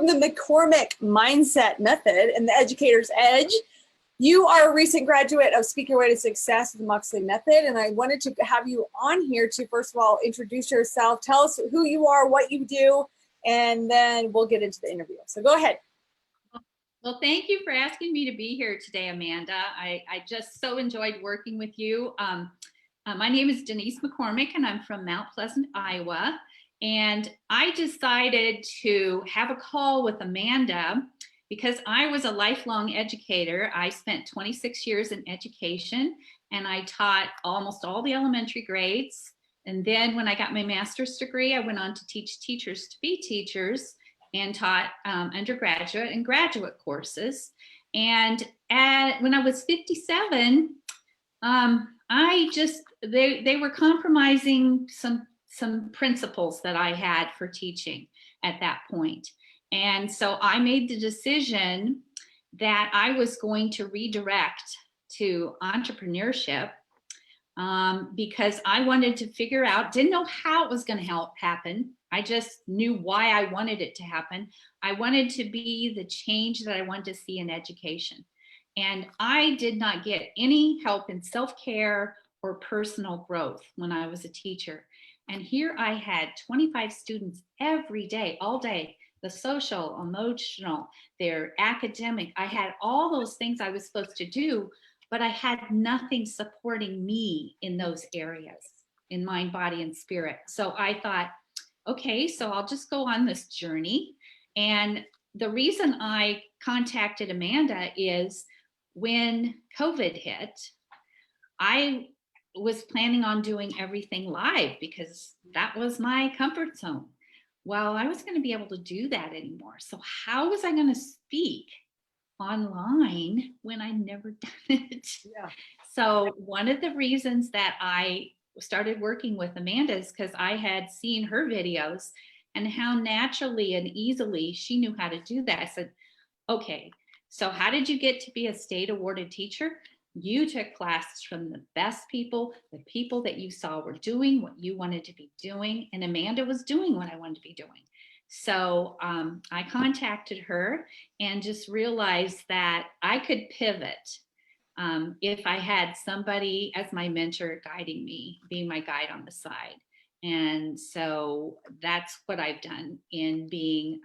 from the McCormick Mindset Method and the Educator's Edge. You are a recent graduate of Speak Your Way to Success with the Moxley Method, and I wanted to have you on here to, first of all, introduce yourself, tell us who you are, what you do, and then we'll get into the interview. So go ahead. Well, thank you for asking me to be here today, Amanda. I just so enjoyed working with you. My name is Denise McCormick, and I'm from Mount Pleasant, Iowa. And I decided to have a call with Amanda because I was a lifelong educator. I spent 26 years in education, and I taught almost all the elementary grades. And then when I got my master's degree, I went on to teach teachers to be teachers and taught undergraduate and graduate courses. And when I was 57, they were compromising some principles that I had for teaching at that point. And so I made the decision that I was going to redirect to entrepreneurship because I wanted to figure out, didn't know how it was going to happen. I just knew why I wanted it to happen. I wanted to be the change that I wanted to see in education. And I did not get any help in self-care or personal growth when I was a teacher. And here I had 25 students every day, all day, the social, emotional, their academic. I had all those things I was supposed to do, but I had nothing supporting me in those areas, in mind, body, and spirit. So I thought, okay, so I'll just go on this journey. And the reason I contacted Amanda is when COVID hit, I was planning on doing everything live because that was my comfort zone. Well, I wasn't going to be able to do that anymore. So how was I going to speak online when I never done it? Yeah. So one of the reasons that I started working with Amanda is because I had seen her videos and how naturally and easily she knew how to do that. I said, okay, so how did you get to be a state awarded teacher? You took classes from the best people, the people that you saw were doing what you wanted to be doing, and Amanda was doing what I wanted to be doing. So I contacted her and just realized that I could pivot if I had somebody as my mentor guiding me, being my guide on the side. And so that's what I've done in being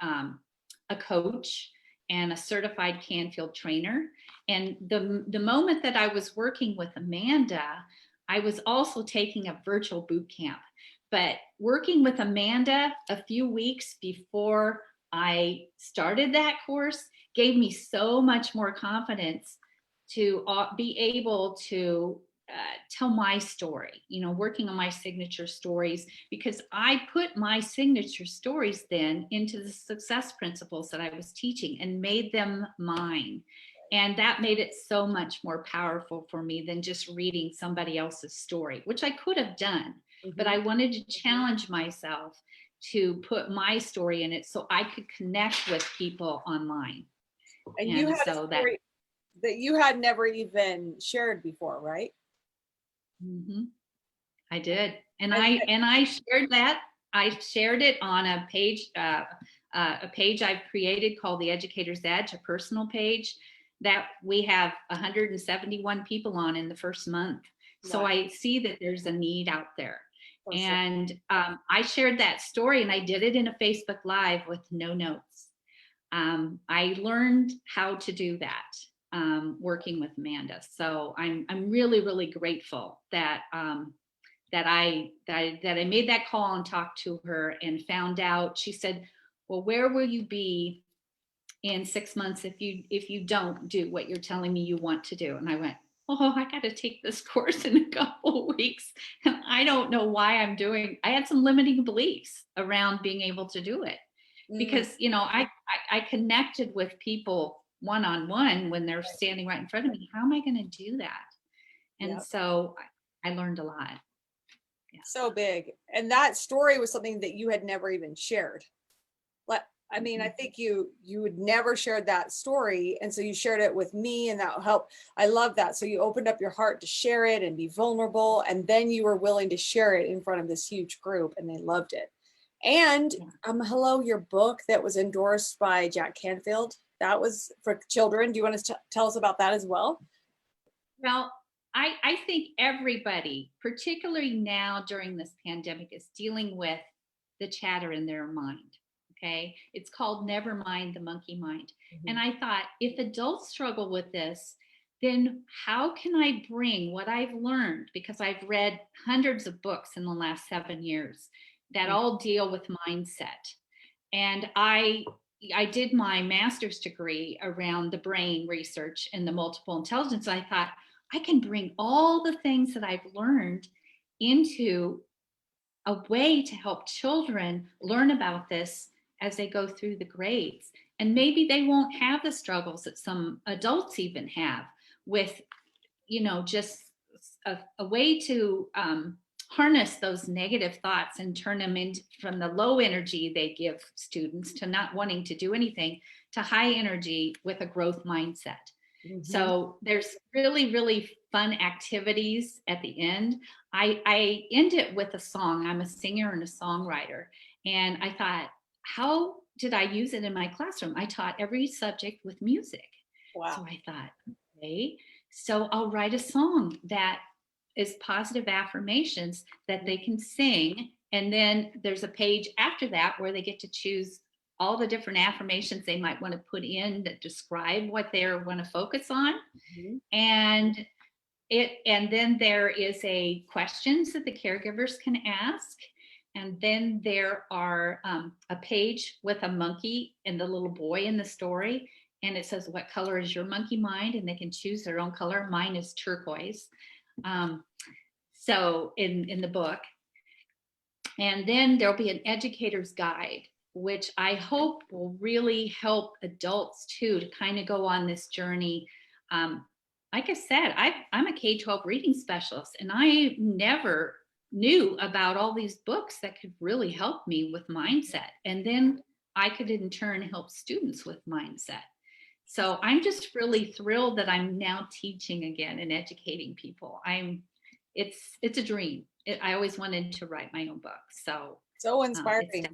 a coach and a certified Canfield trainer. And the moment that I was working with Amanda, I was also taking a virtual boot camp. But working with Amanda a few weeks before I started that course gave me so much more confidence to be able to tell my story, working on my signature stories, because I put my signature stories then into the success principles that I was teaching and made them mine. And that made it so much more powerful for me than just reading somebody else's story, which I could have done. Mm-hmm. But I wanted to challenge myself to put my story in it so I could connect with people online. And you had so a story that you had never even shared before, right? Mm-hmm. I did. And I shared that. I shared it on a page I've created called The Educator's Edge, a personal page that we have 171 people on in the first month. Wow. So I see that there's a need out there. Awesome. And I shared that story and I did it in a Facebook Live with no notes. I learned how to do that working with Amanda. So I'm really, really grateful that that I made that call and talked to her and found out. She said, well, where will you be in 6 months if you don't do what you're telling me you want to do? And I went, oh, I got to take this course in a couple of weeks. And I don't know why I had some limiting beliefs around being able to do it. Because, I connected with people one-on-one when they're standing right in front of me. How am I going to do that? And so I learned a lot. Yeah. So big. And that story was something that you had never even shared. I mean, I think you had never shared that story. And so you shared it with me and that helped. I love that. So you opened up your heart to share it and be vulnerable. And then you were willing to share it in front of this huge group and they loved it. And hello, your book that was endorsed by Jack Canfield, that was for children. Do you want to tell us about that as well? Well, I think everybody, particularly now during this pandemic, is dealing with the chatter in their mind. Okay. It's called Never Mind the Monkey Mind. Mm-hmm. And I thought, if adults struggle with this, then how can I bring what I've learned? Because I've read hundreds of books in the last 7 years that all deal with mindset. And I did my master's degree around the brain research and the multiple intelligence. I thought, I can bring all the things that I've learned into a way to help children learn about this as they go through the grades. And maybe they won't have the struggles that some adults even have with, just a way to harness those negative thoughts and turn them into, from the low energy they give students to not wanting to do anything, to high energy with a growth mindset. Mm-hmm. So there's really, really fun activities at the end. I end it with a song. I'm a singer and a songwriter. And I thought, how did I use it in my classroom? I taught every subject with music. Wow. So I thought, okay, so I'll write a song that is positive affirmations that they can sing. And then there's a page after that where they get to choose all the different affirmations they might want to put in that describe what they want to focus on. Mm-hmm. And then there is a questions that the caregivers can ask. And then there are a page with a monkey and the little boy in the story. And it says, what color is your monkey mind? And they can choose their own color. Mine is turquoise. So in the book. And then there'll be an educator's guide, which I hope will really help adults too, to kind of go on this journey. Like I said, I'm a K-12 reading specialist, and I never knew about all these books that could really help me with mindset. And then I could in turn help students with mindset. So I'm just really thrilled that I'm now teaching again and educating people. It's a dream. I always wanted to write my own book. So inspiring.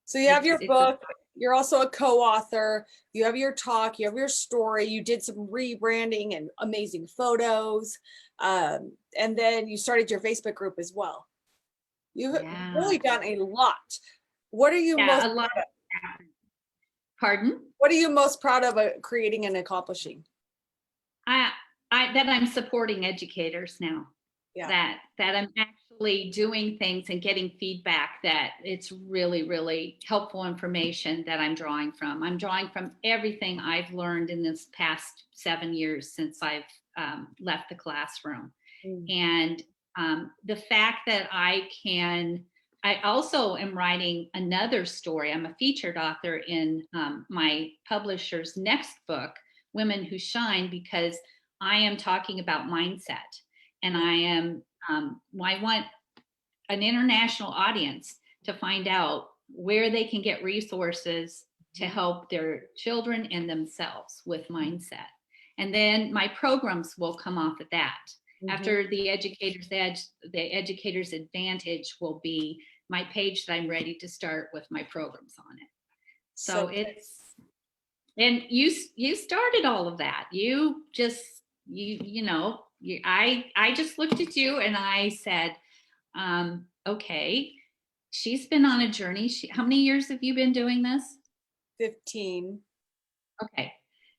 So you have your book, you're also a co-author, you have your talk, you have your story, you did some rebranding and amazing photos. And then you started your Facebook group as well. You've really done a lot. What are you most proud of? Pardon? What are you most proud of creating and accomplishing? That I'm supporting educators now. Yeah. That I'm actually doing things and getting feedback that it's really, really helpful information that I'm drawing from. I'm drawing from everything I've learned in this past 7 years since I've left the classroom. And the fact that I also am writing another story. I'm a featured author in my publisher's next book, Women Who Shine, because I am talking about mindset. And I want an international audience to find out where they can get resources to help their children and themselves with mindset. And then my programs will come off of that. Mm-hmm. After the Educator's Edge, the Educator's Advantage will be my page that I'm ready to start with my programs on it. So and you started all of that. I just looked at you and I said, okay, she's been on a journey. How many years have you been doing this? 15. Okay.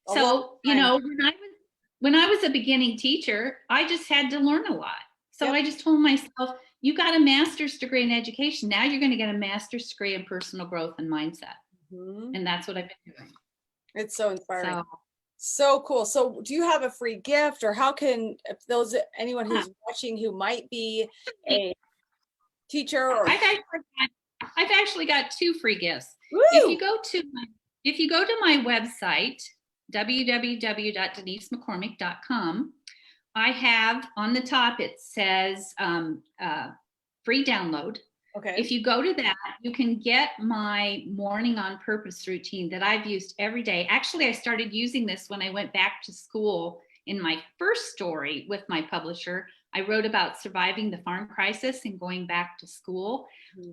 So, when I was a beginning teacher, I just had to learn a lot. So I just told myself, you got a master's degree in education. Now you're going to get a master's degree in personal growth and mindset. Mm-hmm. And that's what I've been doing. It's so inspiring. So cool. So do you have a free gift, or how can anyone who's watching who might be a teacher or I've actually got 2 free gifts. Woo! If you go to my website, www.denisemccormick.com, I have on the top, it says free download. Okay. If you go to that, you can get my morning on purpose routine that I've used every day. Actually, I started using this when I went back to school in my first story with my publisher. I wrote about surviving the farm crisis and going back to school.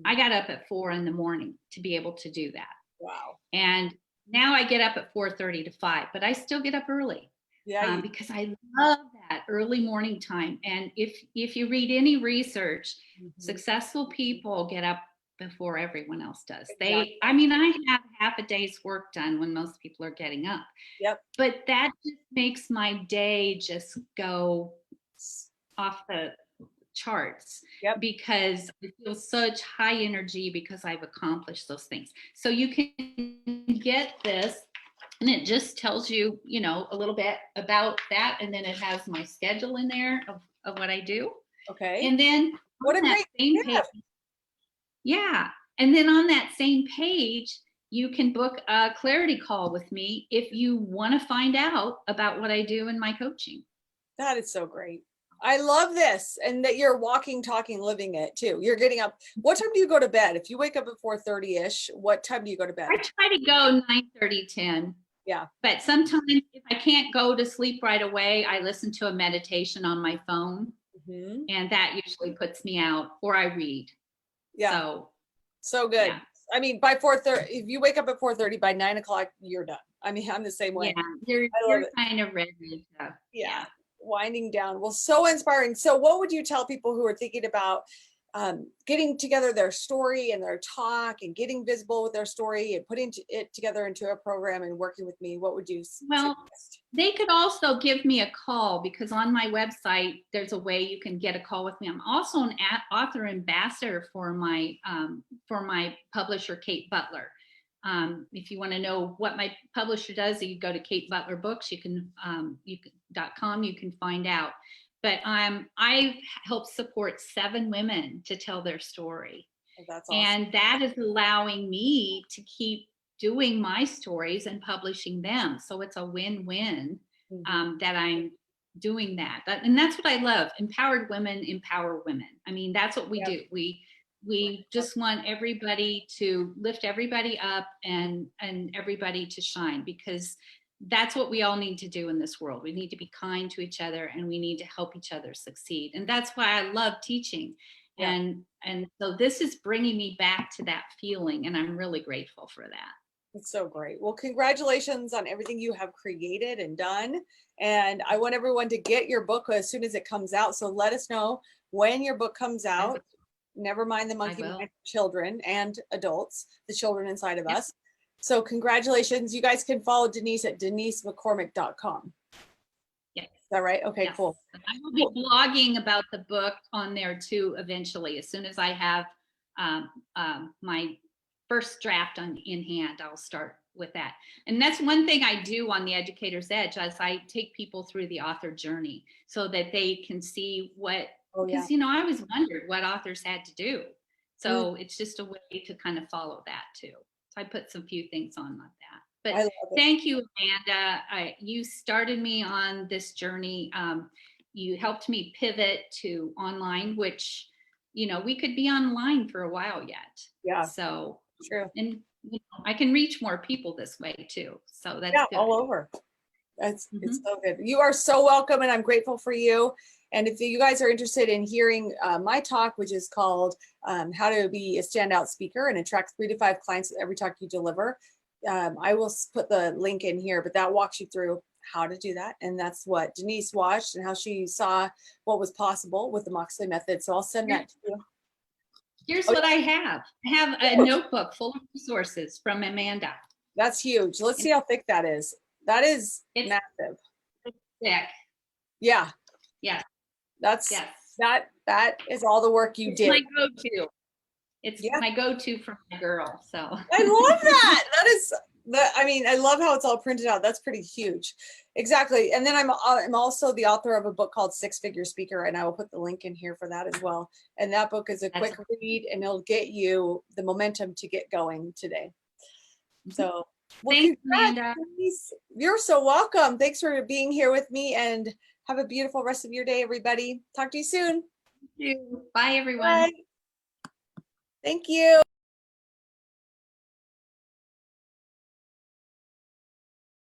I got up at 4 a.m. to be able to do that. Wow. And now I get up at 4:30 to 5, but I still get up early. Yeah. Because I love that early morning time. And if you read any research, successful people get up before everyone else does. Exactly. I mean, I have half a day's work done when most people are getting up. Yep. But that just makes my day just go off the charts. Yep. Because I feel such high energy because I've accomplished those things. So you can get this, and it just tells you, you know, a little bit about that. And then it has my schedule in there of what I do. Okay. And then what a great same page. Yeah. And then on that same page, you can book a clarity call with me if you want to find out about what I do in my coaching. That is so great. I love this. And that you're walking, talking, living it too. You're getting up. What time do you go to bed? If you wake up at 4:30-ish, what time do you go to bed? I try to go 9:30, 10. Yeah. But sometimes if I can't go to sleep right away, I listen to a meditation on my phone. And that usually puts me out, or I read. Yeah. So good. Yeah. I mean, by 4:30, if you wake up at 4:30, by 9 o'clock, you're done. I mean, I'm the same way. Yeah, you're kind of ready to. Yeah. Winding down. Well, so inspiring. So what would you tell people who are thinking about getting together their story and their talk and getting visible with their story and putting it together into a program and working with me? What would you suggest? They could also give me a call, because on my website, there's a way you can get a call with me. I'm also an author ambassador for my publisher, Kate Butler. If you want to know what my publisher does, you go to Kate Butler Books. .com. You can find out. But I've helped support 7 women to tell their story. Oh, that's awesome. And that is allowing me to keep doing my stories and publishing them. So it's a win-win that I'm doing that. And that's what I love. Empowered women empower women. I mean, that's what we do. We just want everybody to lift everybody up and everybody to shine, because that's what we all need to do in this world. We need to be kind to each other, and we need to help each other succeed. And that's why I love teaching. And so this is bringing me back to that feeling, and I'm really grateful for that. It's so great. Well, congratulations on everything you have created and done. And I want everyone to get your book as soon as it comes out. So let us know when your book comes out. Never mind the monkey mind children and adults, the children inside of us. So congratulations. You guys can follow Denise at denismccormick.com. Yes. Is that right? Okay, cool. I will be blogging about the book on there too eventually. As soon as I have my first draft in hand, I'll start with that. And that's one thing I do on the Educator's Edge, as I take people through the author journey so that they can see what, because you know, I always wondered what authors had to do. So it's just a way to kind of follow that too. So I put some few things on like that. But thank you, Amanda. You started me on this journey. You helped me pivot to online, which, you know, we could be online for a while yet. Yeah. So true. And you know, I can reach more people this way too. So that's good. All over. It's so good. You are so welcome, and I'm grateful for you. And if you guys are interested in hearing my talk, which is called How to Be a Standout Speaker and Attract 3 to 5 Clients with Every Talk You Deliver, I will put the link in here, but that walks you through how to do that. And that's what Denise watched and how she saw what was possible with the Moxley method. So I'll send that to you. Here's what I have. I have a notebook full of resources from Amanda. That's huge. Let's see how thick that is. That is massive. It's thick. Yeah. Yeah. That's that is all the work you did. My go-to. It's my go-to for my girl. So I love that. That is I mean, I love how it's all printed out. That's pretty huge. Exactly. And then I'm also the author of a book called 6-Figure Speaker, and I will put the link in here for that as well. And that book is a quick read, and it'll get you the momentum to get going today. So thanks, Amanda. You're so welcome. Thanks for being here with me, and have a beautiful rest of your day, everybody. Talk to you soon. Thank you. Bye, everyone. Bye. Thank you.